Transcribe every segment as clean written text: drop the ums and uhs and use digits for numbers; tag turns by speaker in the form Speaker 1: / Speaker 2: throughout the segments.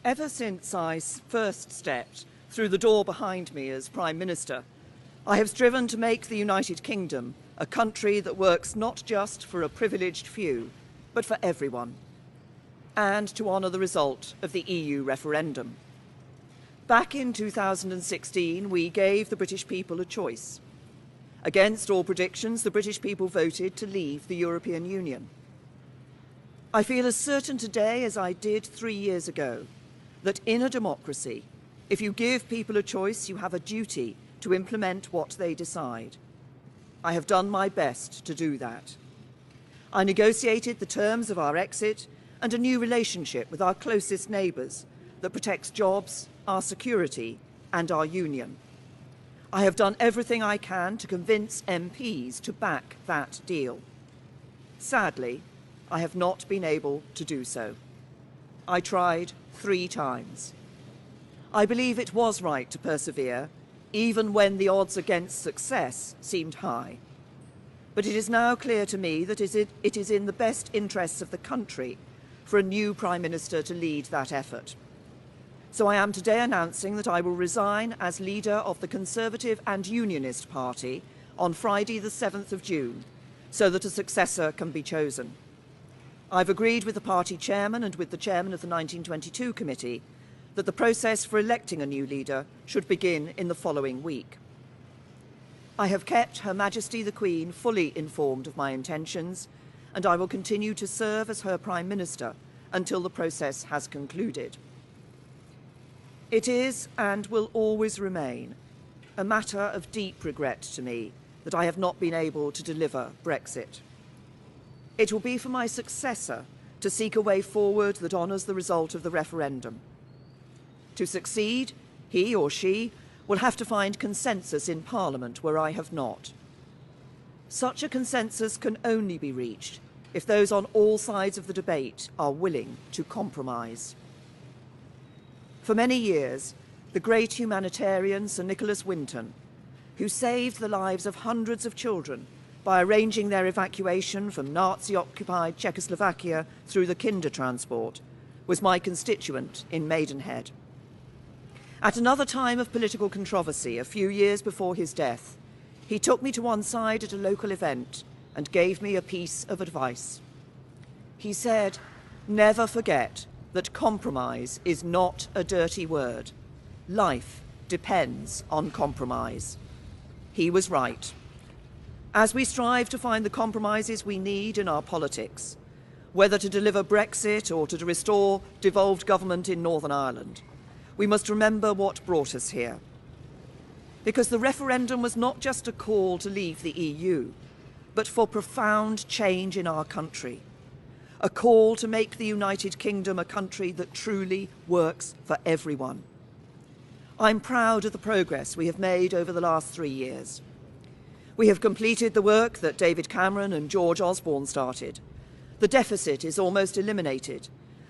Speaker 1: Ever since I first stepped through the door behind me as Prime Minister, I have striven to make the United Kingdom a country that works not just for a privileged few, but for everyone, and to honour the result of the EU referendum. Back in 2016, we gave the British people a choice. Against all predictions, the British people voted to leave the European Union. I feel as certain today as I did 3 years ago that in a democracy, if you give people a choice, you have a duty to implement what they decide. I have done my best to do that. I negotiated the terms of our exit and a new relationship with our closest neighbours that protects jobs, our security and our union. I have done everything I can to convince MPs to back that deal. Sadly, I have not been able to do so. I tried 3 times. I believe it was right to persevere, even when the odds against success seemed high. But it is now clear to me that it is in the best interests of the country for a new Prime Minister to lead that effort. So I am today announcing that I will resign as leader of the Conservative and Unionist Party on Friday the 7th of June, so that a successor can be chosen. I've agreed with the party chairman and with the chairman of the 1922 committee that the process for electing a new leader should begin in the following week. I have kept Her Majesty the Queen fully informed of my intentions, and I will continue to serve as her Prime Minister until the process has concluded. It is, and will always remain, a matter of deep regret to me that I have not been able to deliver Brexit. It will be for my successor to seek a way forward that honours the result of the referendum. To succeed, he or she will have to find consensus in Parliament where I have not. Such a consensus can only be reached if those on all sides of the debate are willing to compromise. For many years, the great humanitarian Sir Nicholas Winton, who saved the lives of hundreds of children by arranging their evacuation from Nazi-occupied Czechoslovakia through the Kindertransport, was my constituent in Maidenhead. At another time of political controversy, a few years before his death, he took me to one side at a local event and gave me a piece of advice. He said, "Never forget that compromise is not a dirty word. Life depends on compromise." He was right. As we strive to find the compromises we need in our politics, whether to deliver Brexit or to restore devolved government in Northern Ireland, we must remember what brought us here. Because the referendum was not just a call to leave the EU, but for profound change in our country. A call to make the United Kingdom a country that truly works for everyone. I'm proud of the progress we have made over the last 3 years. We have completed the work that David Cameron and George Osborne started. The deficit is almost eliminated.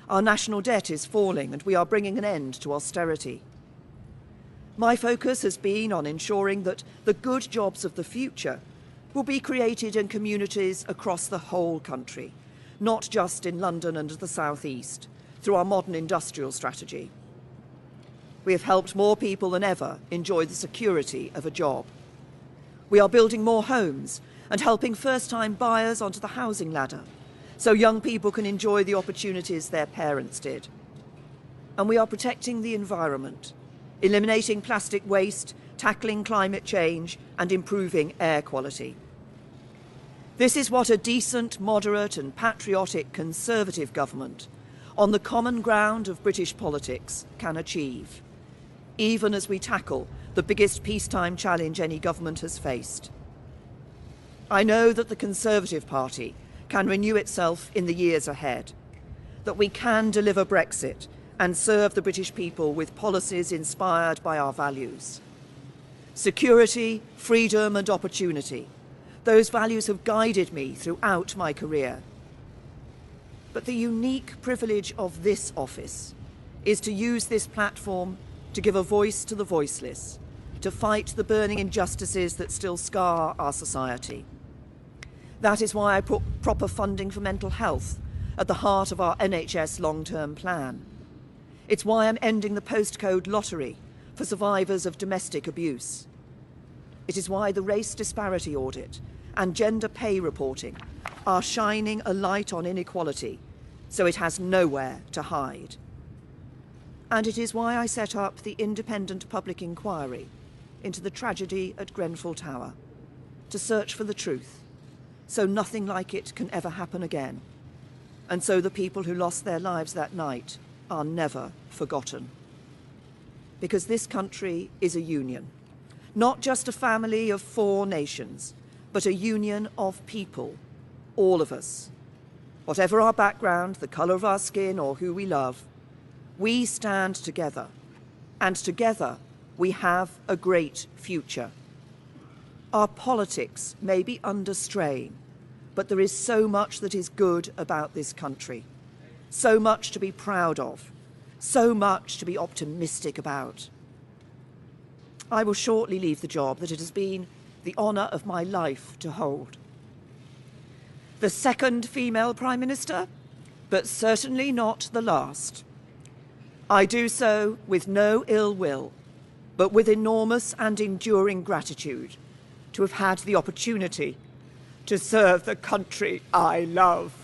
Speaker 1: Our national debt is falling, and we are bringing an end to austerity. My focus has been on ensuring that the good jobs of the future will be created in communities across the whole country, not just in London and the South East, through our modern industrial strategy. We have helped more people than ever enjoy the security of a job. We are building more homes and helping first-time buyers onto the housing ladder, so young people can enjoy the opportunities their parents did. And we are protecting the environment, eliminating plastic waste, tackling climate change, and improving air quality. This is what a decent, moderate and patriotic Conservative government on the common ground of British politics can achieve, even as we tackle the biggest peacetime challenge any government has faced. I know that the Conservative Party can renew itself in the years ahead, that we can deliver Brexit and serve the British people with policies inspired by our values. Security, freedom and opportunity. Those values have guided me throughout my career. But the unique privilege of this office is to use this platform to give a voice to the voiceless, to fight the burning injustices that still scar our society. That is why I put proper funding for mental health at the heart of our NHS long-term plan. It's why I'm ending the postcode lottery for survivors of domestic abuse. It is why the race disparity audit and gender pay reporting are shining a light on inequality so it has nowhere to hide. And it is why I set up the independent public inquiry into the tragedy at Grenfell Tower, to search for the truth, so nothing like it can ever happen again, and so the people who lost their lives that night are never forgotten. Because this country is a union, not just a family of 4 nations, but a union of people, all of us. Whatever our background, the colour of our skin, or who we love, we stand together, and together we have a great future. Our politics may be under strain, but there is so much that is good about this country, so much to be proud of, so much to be optimistic about. I will shortly leave the job that it has been the honour of my life to hold. The second female Prime Minister, but certainly not the last. I do so with no ill will, but with enormous and enduring gratitude to have had the opportunity to serve the country I love.